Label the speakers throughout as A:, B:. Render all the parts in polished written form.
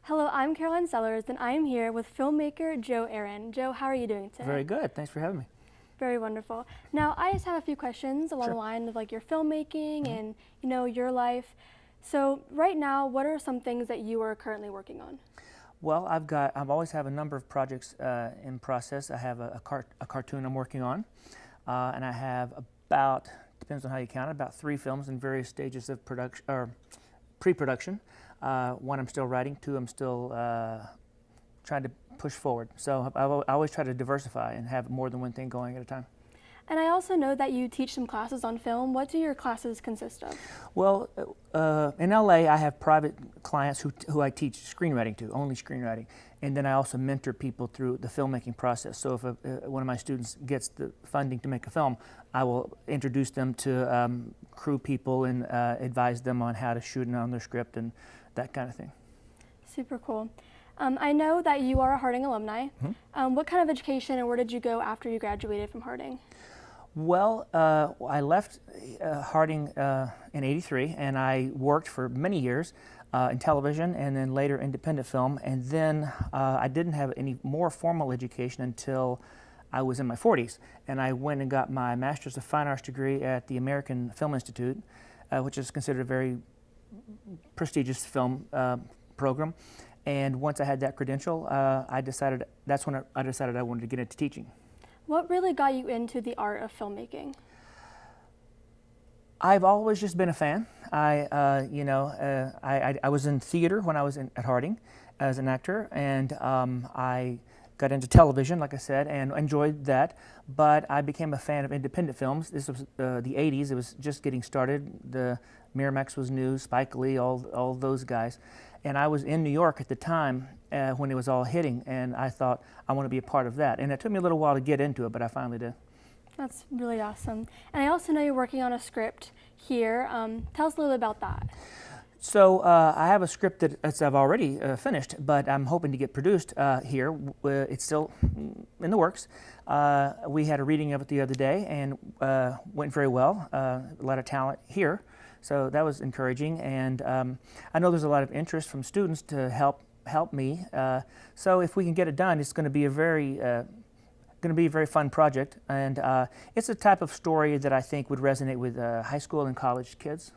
A: Hello, I'm Caroline Sellers, and I am here with filmmaker Joe Aaron. Joe, how are you doing today?
B: Very good. Thanks for having me.
A: Very wonderful. Now, I just have a few questions along
B: Sure.
A: the line of like your filmmaking and your life. So, right now, what are some things that you are currently working on?
B: Well, I've always have a number of projects in process. I have a cartoon I'm working on, and I have about, depends on how you count it, about 3 films in various stages of production or pre-production. One I'm still writing, 2 I'm still trying to push forward. So I always try to diversify and have more than one thing going at a time.
A: And I also know that you teach some classes on film. What do your classes consist of?
B: Well, in LA, I have private clients who I teach screenwriting to, only screenwriting. And then I also mentor people through the filmmaking process. So if one of my students gets the funding to make a film, I will introduce them to crew people and advise them on how to shoot and on their script and that kind of thing.
A: Super cool. I know that you are a Harding alumni. What kind of education and where did you go after you graduated from Harding?
B: Well, I left Harding in '83, and I worked for many years in television and then later independent film. And then I didn't have any more formal education until I was in my 40s. And I went and got my Master's of Fine Arts degree at the American Film Institute, which is considered a very prestigious film program. And once I had that credential, that's when I decided I wanted to get into teaching.
A: What really got you into the art of filmmaking?
B: I've always just been a fan. I was in theater when I was at Harding as an actor, and I got into television, like I said, and enjoyed that. But I became a fan of independent films. This was the '80s. It was just getting started. The Miramax was new, Spike Lee, all those guys. And I was in New York at the time when it was all hitting, and I thought, I want to be a part of that. And it took me a little while to get into it, but I finally did.
A: That's really awesome. And I also know you're working on a script here. Tell us a little bit about that.
B: So I have a script that I've already finished, but I'm hoping to get produced here. It's still in the works. We had a reading of it the other day, and went very well. A lot of talent here. So that was encouraging, and I know there's a lot of interest from students to help me. So if we can get it done, it's going to be a very fun project, and it's a type of story that I think would resonate with high school and college kids.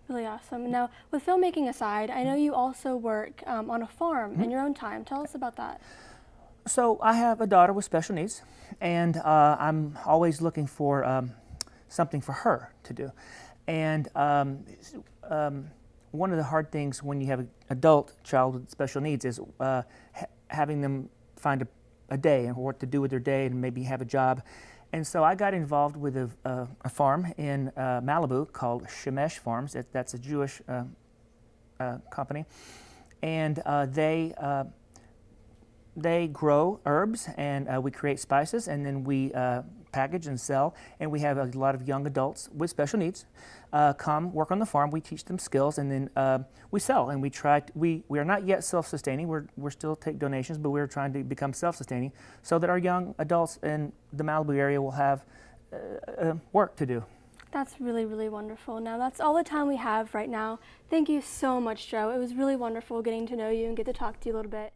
A: Really awesome. Now, with filmmaking aside, I know you also work on a farm in your own time. Tell us about that.
B: So I have a daughter with special needs, and I'm always looking for something for her to do. And one of the hard things when you have an adult child with special needs is having them find a day and what to do with their day and maybe have a job. And so I got involved with a farm in Malibu called Shemesh Farms. That's a Jewish company. And they grow herbs, and we create spices, and then we package and sell. And we have a lot of young adults with special needs come work on the farm. We teach them skills, and then we sell. And we are not yet self-sustaining. We're still take donations, but we're trying to become self-sustaining so that our young adults in the Malibu area will have work to do.
A: That's really, really wonderful. Now, that's all the time we have right now. Thank you so much, Joe. It was really wonderful getting to know you and get to talk to you a little bit.